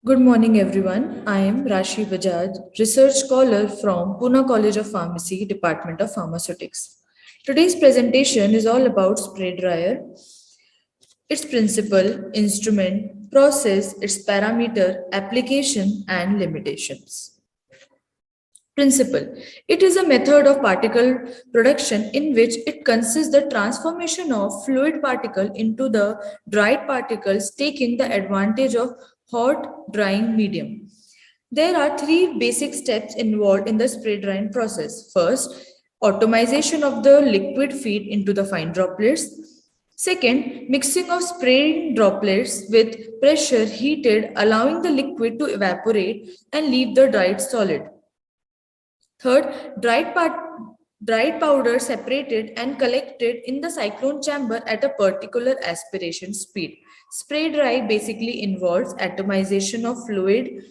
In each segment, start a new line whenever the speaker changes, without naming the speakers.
Good morning, everyone. I am Rashi Bajaj, research scholar from Pune College of Pharmacy, Department of Pharmaceutics. Today's presentation is all about spray dryer, its principle, instrument, process, its parameter, application, and limitations. Principle. It is a method of particle production in which it consists the transformation of fluid particle into the dried particles, taking the advantage of hot drying medium. There are three basic steps involved in the spray drying process. First, atomization of the liquid feed into the fine droplets. Second, mixing of spraying droplets with pressure heated, allowing the liquid to evaporate and leave the dried solid. Third, dried powder separated and collected in the cyclone chamber at a particular aspiration speed. Spray dry basically involves atomization of fluid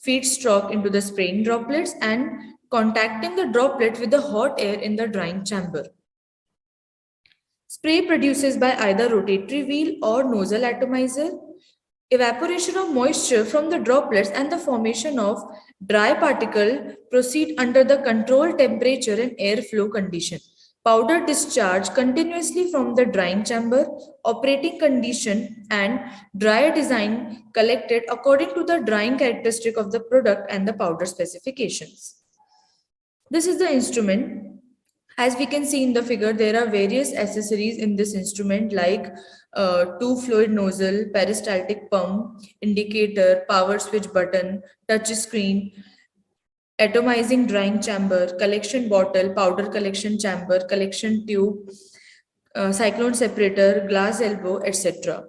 feedstock into the spraying droplets and contacting the droplet with the hot air in the drying chamber. Spray produces by either rotatory wheel or nozzle atomizer. Evaporation of moisture from the droplets and the formation of dry particle proceed under the controlled temperature and airflow condition. Powder discharge continuously from the drying chamber, operating condition and dryer design collected according to the drying characteristic of the product and the powder specifications. This is the instrument. As we can see in the figure, there are various accessories in this instrument like two fluid nozzle, peristaltic pump, indicator, power switch button, touch screen, atomizing drying chamber, collection bottle, powder collection chamber, collection tube, cyclone separator, glass elbow, etc.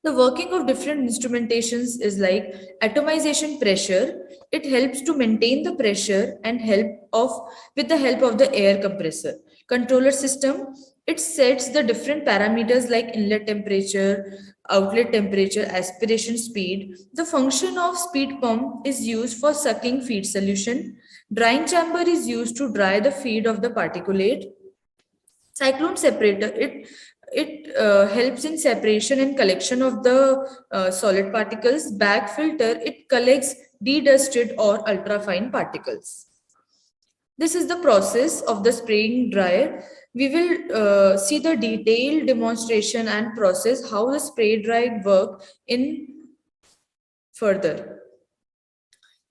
The working of different instrumentations is like atomization pressure. It helps to maintain the pressure and help of with the help of the air compressor. Controller system, it sets the different parameters like inlet temperature, outlet temperature, aspiration speed. The function of speed pump is used for sucking feed solution. Drying chamber is used to dry the feed of the particulate. Cyclone separator, it helps in separation and collection of the solid particles. Bag filter, it collects dedusted or ultrafine particles. This is the process of the spraying dryer. We will see the detailed demonstration and process how the spray dryer work in further.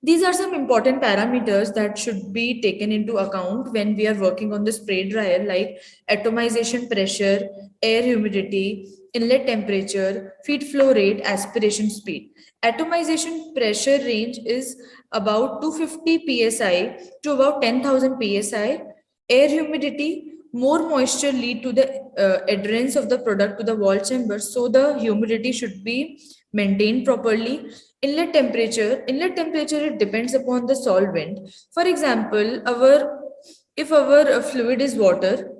These are some important parameters that should be taken into account when we are working on the spray dryer, like atomization pressure, air humidity, inlet temperature, feed flow rate, aspiration speed. Atomization pressure range is about 250 psi to about 10,000 psi. Air humidity, more moisture lead to the adherence of the product to the wall chamber, so the humidity should be maintained properly. Inlet temperature, it depends upon the solvent. For example, if our fluid is water,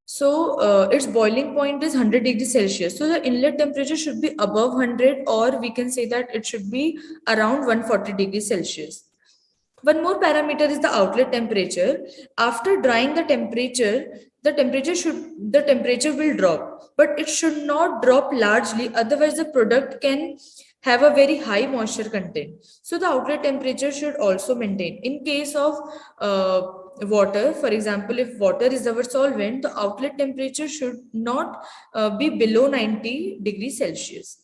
so its boiling point is 100 degrees Celsius. So the inlet temperature should be above 100, or we can say that it should be around 140 degrees Celsius. One more parameter is the outlet temperature. After drying the temperature will drop, but it should not drop largely, otherwise the product can have a very high moisture content. So the outlet temperature should also maintain. In case of water, for example, if water is our solvent, the outlet temperature should not be below 90 degrees Celsius.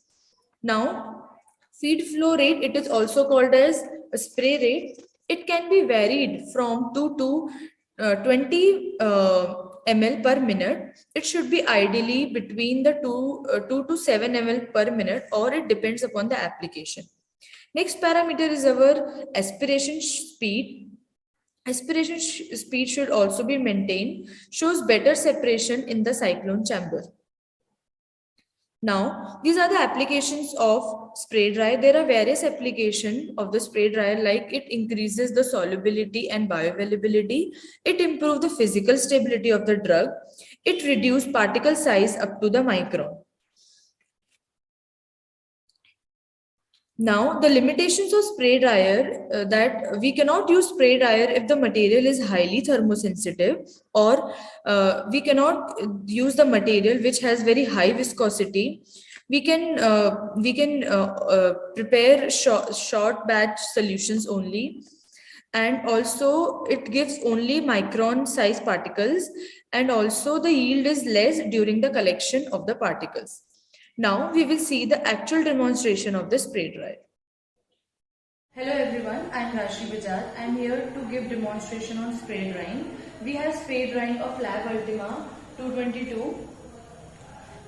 Now, feed flow rate, it is also called as a spray rate. It can be varied from 2 to 20 ml per minute. It should be ideally between the 2 to 7 ml per minute, or it depends upon the application. Next parameter is our aspiration speed. Aspiration speed should also be maintained, shows better separation in the cyclone chamber. Now, these are the applications of spray dryer. There are various applications of the spray dryer, like it increases the solubility and bioavailability. It improves the physical stability of the drug. It reduces particle size up to the micron. Now, the limitations of spray dryer, that we cannot use spray dryer if the material is highly thermosensitive, or we cannot use the material which has very high viscosity, We can prepare short batch solutions only, and also it gives only micron size particles, and also the yield is less during the collection of the particles. Now we will see the actual demonstration of the spray dryer. Hello everyone, I am Rashi Bajaj. I am here to give demonstration on spray drying. We have spray drying of Lab Ultima 222.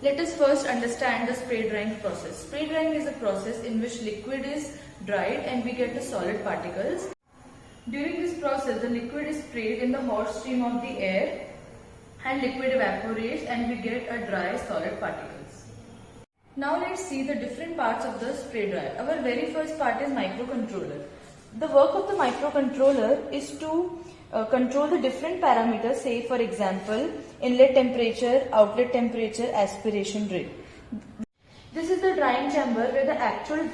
Let us first understand the spray drying process. Spray drying is a process in which liquid is dried and we get the solid particles. During this process, the liquid is sprayed in the hot stream of the air and liquid evaporates and we get a dry solid particles. Now let's see the different parts of the spray dryer. Our very first part is microcontroller. The work of the microcontroller is to control the different parameters, say for example, inlet temperature, outlet temperature, aspiration rate. This is the drying chamber where the actual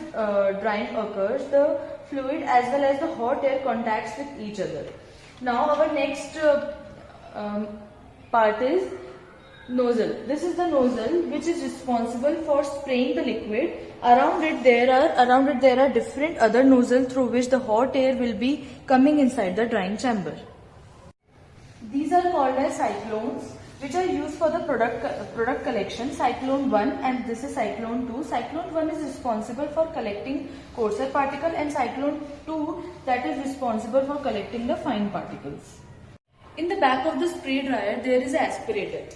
drying occurs. The fluid as well as the hot air contacts with each other. Now our next part is nozzle. This is the nozzle which is responsible for spraying the liquid. Around it there are different other nozzles through which the hot air will be coming inside the drying chamber. These are called as cyclones, which are used for the product collection. Cyclone 1 and this is cyclone 2. Cyclone 1 is responsible for collecting coarser particle and cyclone 2 that is responsible for collecting the fine particles. In the back of the spray dryer there is an aspirator.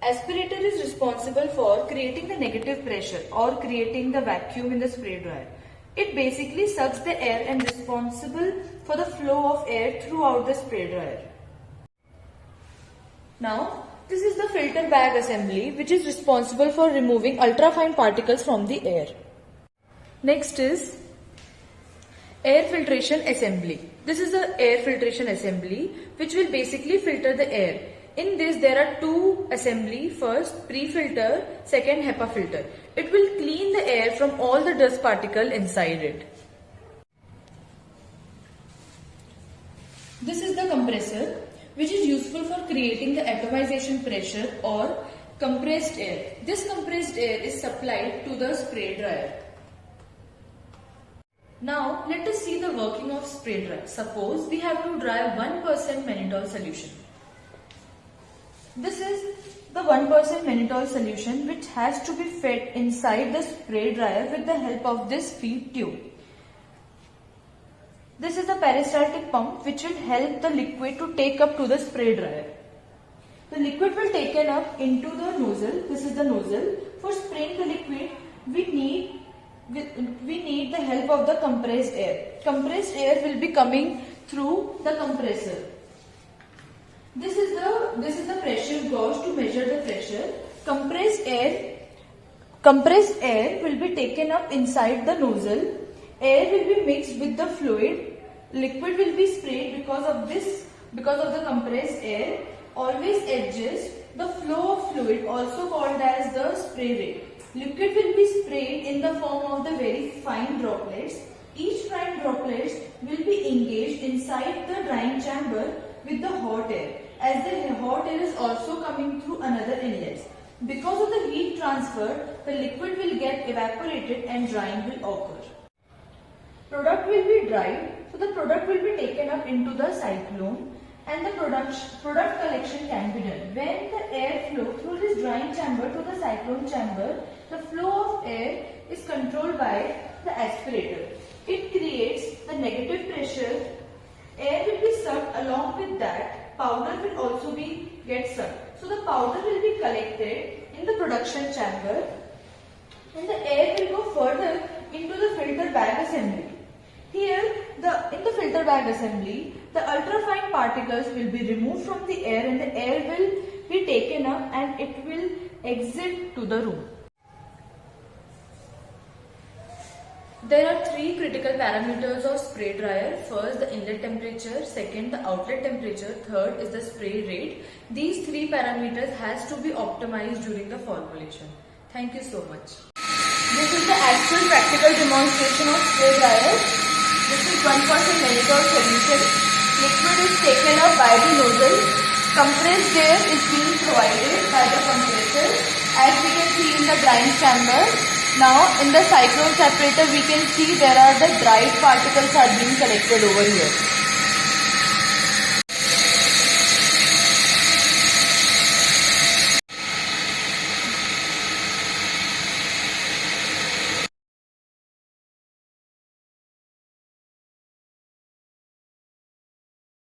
Aspirator is responsible for creating the negative pressure or creating the vacuum in the spray dryer. It basically sucks the air and responsible for the flow of air throughout the spray dryer. Now, this is the filter bag assembly which is responsible for removing ultrafine particles from the air. Next is air filtration assembly. This is the air filtration assembly which will basically filter the air. In this there are two assembly, first pre-filter, second HEPA filter. It will clean the air from all the dust particle inside it. This is the compressor which is useful for creating the atomization pressure or compressed air. This compressed air is supplied to the spray dryer. Now let us see the working of spray dryer. Suppose we have to dry 1% mannitol solution. This is the 1% mannitol solution which has to be fed inside the spray dryer with the help of this feed tube. This is the peristaltic pump which will help the liquid to take up to the spray dryer. The liquid will taken up into the nozzle. This is the nozzle. For spraying the liquid, we need the help of the compressed air. Compressed air will be coming through the compressor. This is the pressure gauge to measure the pressure. Compressed air will be taken up inside the nozzle. Air will be mixed with the fluid. Liquid will be sprayed because of the compressed air always adjusts the flow of fluid, also called as the spray rate. Liquid will be sprayed in the form of the very fine droplets. Each fine droplets will be engaged inside the drying chamber with the hot air, as the hot air is also coming through another inlet. Because of the heat transfer, the liquid will get evaporated and drying will occur. Product will be dried, so the product will be taken up into the cyclone and the product collection can be done. When the air flow through this drying chamber to the cyclone chamber, the flow of air is controlled by the aspirator. It creates the negative pressure. Air will be sucked, along with that powder will also get sucked. So the powder will be collected in the production chamber and the air will go further into the filter bag assembly. Here in the filter bag assembly, the ultrafine particles will be removed from the air and the air will be taken up and it will exit to the room. There are three critical parameters of spray dryer. First, the inlet temperature. Second, the outlet temperature. Third is the spray rate. These three parameters has to be optimized during the formulation. Thank you so much. This is the actual practical demonstration of spray dryer. This is 1% mannitol solution. Liquid is taken up by the nozzle. Compressed air is being provided by the compressor. as we can see in the drying chamber. Now in the cyclone separator we can see there are the dried particles are being collected over here.